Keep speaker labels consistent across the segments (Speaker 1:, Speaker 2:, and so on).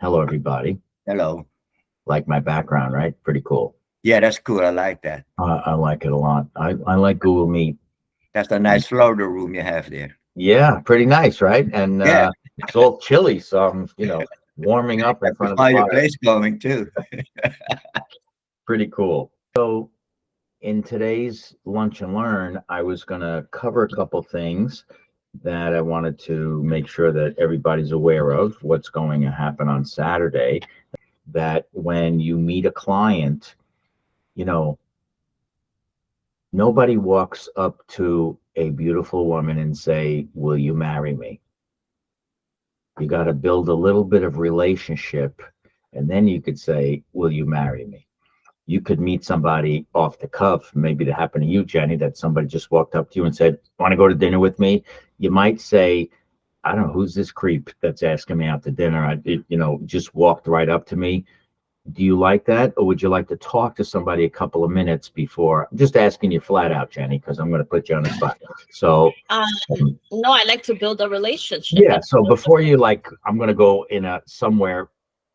Speaker 1: Hello, everybody.
Speaker 2: Hello.
Speaker 1: Like my background, right? Pretty cool.
Speaker 2: Yeah, that's cool. I like that.
Speaker 1: I like it a lot. I like Google Meet.
Speaker 2: That's a nice Florida room you have there.
Speaker 1: Yeah, pretty nice, right? And
Speaker 2: Yeah,
Speaker 1: it's all chilly, so I'm, warming up in
Speaker 2: got the
Speaker 1: front of the fire.
Speaker 2: fireplace going too.
Speaker 1: Pretty cool. So, in today's Lunch and Learn, I was going to cover a couple things that I wanted to make sure that everybody's aware of what's going to happen on Saturday. That when you meet a client, you know, nobody walks up to a beautiful woman and say, "Will you marry me?" You got to build a little bit of relationship, and then you could say, "Will you marry me?" You could meet somebody off the cuff. Maybe that happened to you, Jenny, that somebody just walked up to you and said, "Want to go to dinner with me?" You might say, "I don't know who's this creep that's asking me out to dinner." Just walked right up to me. Do you like that, or would you like to talk to somebody a couple of minutes before? I'm just asking you flat out, Jenny, because I'm going to put you on the spot. So,
Speaker 3: Um,
Speaker 1: um,
Speaker 3: no, I like to build a relationship.
Speaker 1: yeah. So before you like, I'm going to go in a somewhere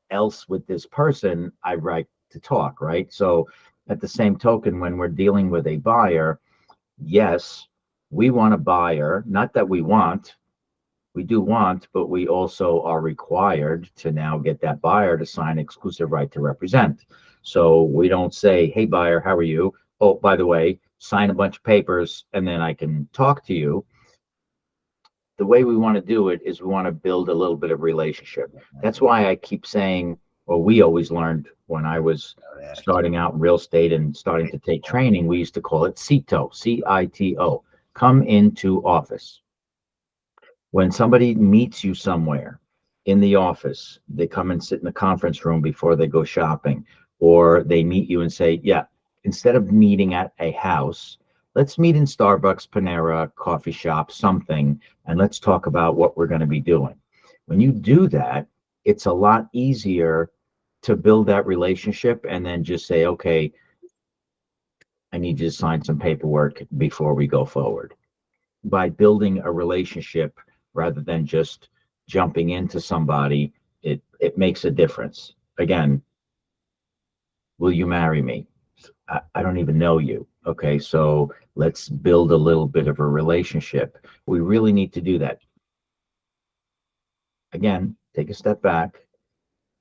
Speaker 1: else with this person. I like to talk, right? So, at the same token, when we're dealing with a buyer, yes, we want a buyer. Not that we do want, but we also are required to now get that buyer to sign exclusive right to represent. So we don't say, "Hey, buyer, how are you? Oh, by the way, sign a bunch of papers and then I can talk to you." The way we want to do it is we want to build a little bit of relationship. That's why I keep saying, or we always learned when I was starting out in real estate and starting to take training, we used to call it CITO, CITO, come into office. When somebody meets you somewhere in the office, they come and sit in the conference room before they go shopping, or they meet you and say, "Yeah, instead of meeting at a house, let's meet in Starbucks, Panera, coffee shop, something, and let's talk about what we're going to be doing." When you do that, it's a lot easier to build that relationship and then just say, "Okay, I need you to sign some paperwork before we go forward." By building a relationship rather than just jumping into somebody, it makes a difference. Again, will you marry me? I don't even know you. Okay, so let's build a little bit of a relationship. We really need to do that. Again, take a step back.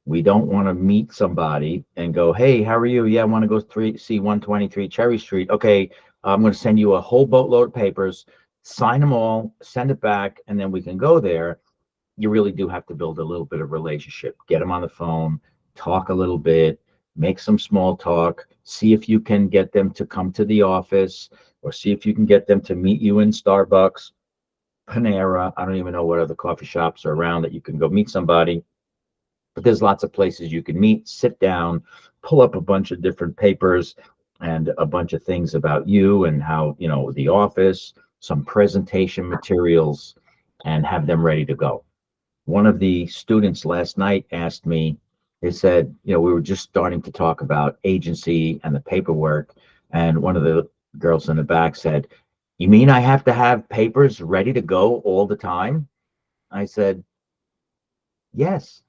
Speaker 1: We don't want to meet somebody and go, "Hey, how are you? Yeah, I want to go see 123 Cherry Street. Okay, I'm going to send you a whole boatload of papers, sign them all, send it back, and then we can go there." You really do have to build a little bit of relationship. Get them on the phone, talk a little bit, make some small talk, see if you can get them to come to the office, or see if you can get them to meet you in Starbucks, Panera. I don't even know what other coffee shops are around that you can go meet somebody, but there's lots of places you can meet, sit down, pull up a bunch of different papers and a bunch of things about you and how, the office, some presentation materials, and have them ready to go. One of the students last night asked me, they said, we were just starting to talk about agency and the paperwork. And one of the girls in the back said, "You mean I have to have papers ready to go all the time?" I said, "Yes,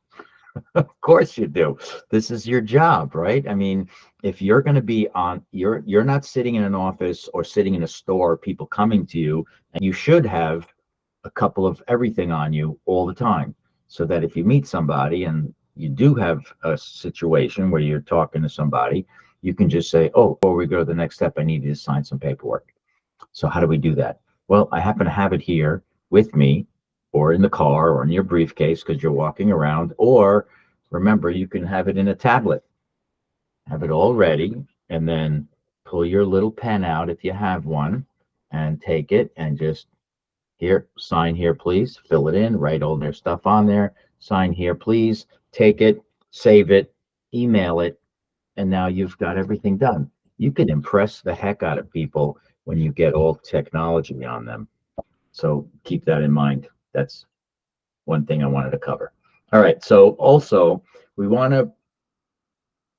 Speaker 1: of course you do. This is your job, right? I mean, if you're going to be on, you're not sitting in an office or sitting in a store, people coming to you, and you should have a couple of everything on you all the time, so that if you meet somebody and you do have a situation where you're talking to somebody, you can just say, "Oh, before we go to the next step, I need you to sign some paperwork." So how do we do that? Well, I happen to have it here with me, or in the car, or in your briefcase because you're walking around, or remember, you can have it in a tablet. Have it all ready, and then pull your little pen out if you have one, and take it and just here, sign here, please. Fill it in, write all their stuff on there. Sign here, please. Take it, save it, email it, and now you've got everything done. You can impress the heck out of people when you get all technology on them. So keep that in mind. That's one thing I wanted to cover. All right. So also, we want to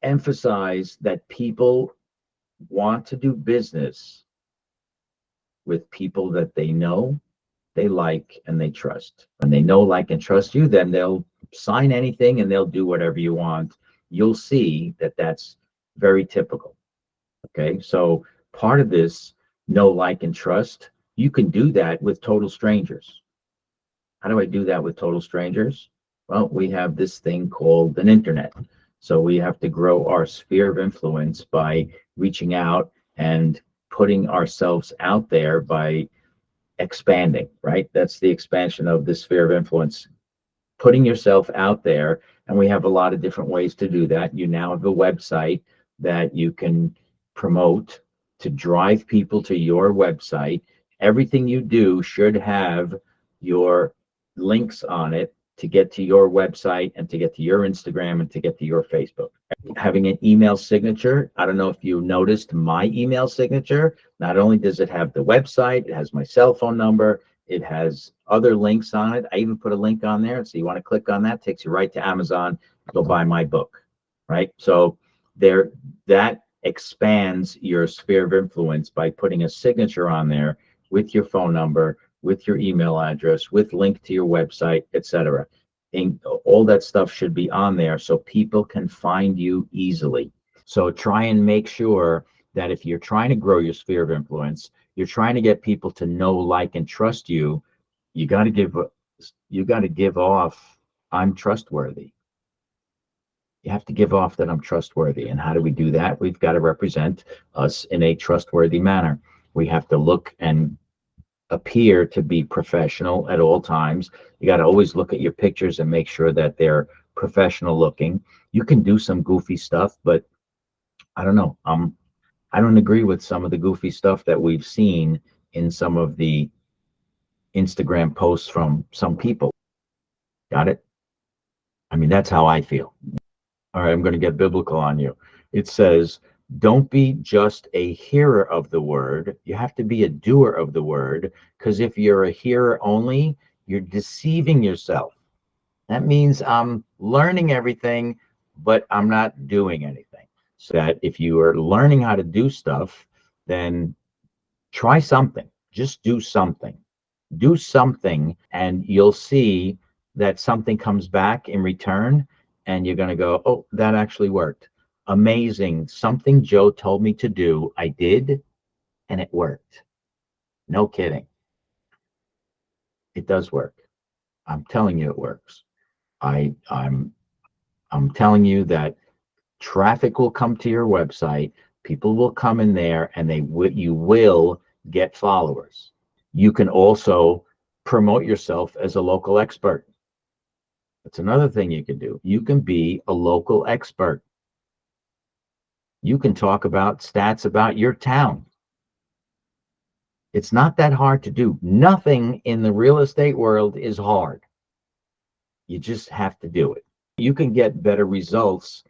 Speaker 1: emphasize that people want to do business with people that they know, they like, and they trust. When they know, like, and trust you, then they'll sign anything and they'll do whatever you want. You'll see that that's very typical. Okay, so part of this know, like, and trust, you can do that with total strangers. How do I do that with total strangers? Well, we have this thing called an internet. So we have to grow our sphere of influence by reaching out and putting ourselves out there by expanding, right? That's the expansion of the sphere of influence, putting yourself out there. And we have a lot of different ways to do that. You now have a website that you can promote to drive people to your website. Everything you do should have your links on it to get to your website and to get to your Instagram and to get to your Facebook. Having an email signature, I don't know if you noticed my email signature. Not only does it have the website, it has my cell phone number, it has other links on it. I even put a link on there. So you want to click on that, takes you right to Amazon, go buy my book, right? So there, that expands your sphere of influence by putting a signature on there with your phone number, with your email address, with link to your website, etc. And all that stuff should be on there so people can find you easily. So try and make sure that if you're trying to grow your sphere of influence, you're trying to get people to know, like, and trust you, you got to give off, I'm trustworthy. You have to give off that I'm trustworthy. And how do we do that? We've got to represent us in a trustworthy manner. We have to look and appear to be professional at all times. You got to always look at your pictures and make sure that they're professional looking. You can do some goofy stuff, but I don't know. I don't agree with some of the goofy stuff that we've seen in some of the Instagram posts from some people. Got it? I mean, that's how I feel. All right, I'm going to get biblical on you. It says, don't be just a hearer of the word. You have to be a doer of the word, because if you're a hearer only, you're deceiving yourself. That means I'm learning everything, but I'm not doing anything. So that if you are learning how to do stuff, then try something. Just do something. Do something, and you'll see that something comes back in return, and you're going to go, oh, that actually worked. Amazing. Something Joe told me to do, I did, and it worked. No kidding. It does work. I'm telling you it works. I'm telling you that traffic will come to your website, people will come in there, and you will get followers. You can also promote yourself as a local expert. That's another thing you can do. You can be a local expert. You can talk about stats about your town. It's not that hard to do. Nothing in the real estate world is hard. You just have to do it. You can get better results